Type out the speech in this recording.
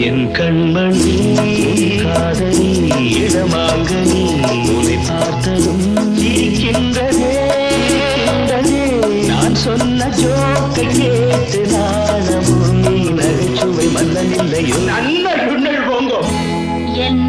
என் கண்மணி காதலி இடமாங்கனி உன்னை பார்த்ததும் இருக்கின்றதே நான் சொன்ன ஜோக்கை கேட்டு நாணமும் நகைச்சுவை மன்னனில்லையோ நல்ல போங்கோ என்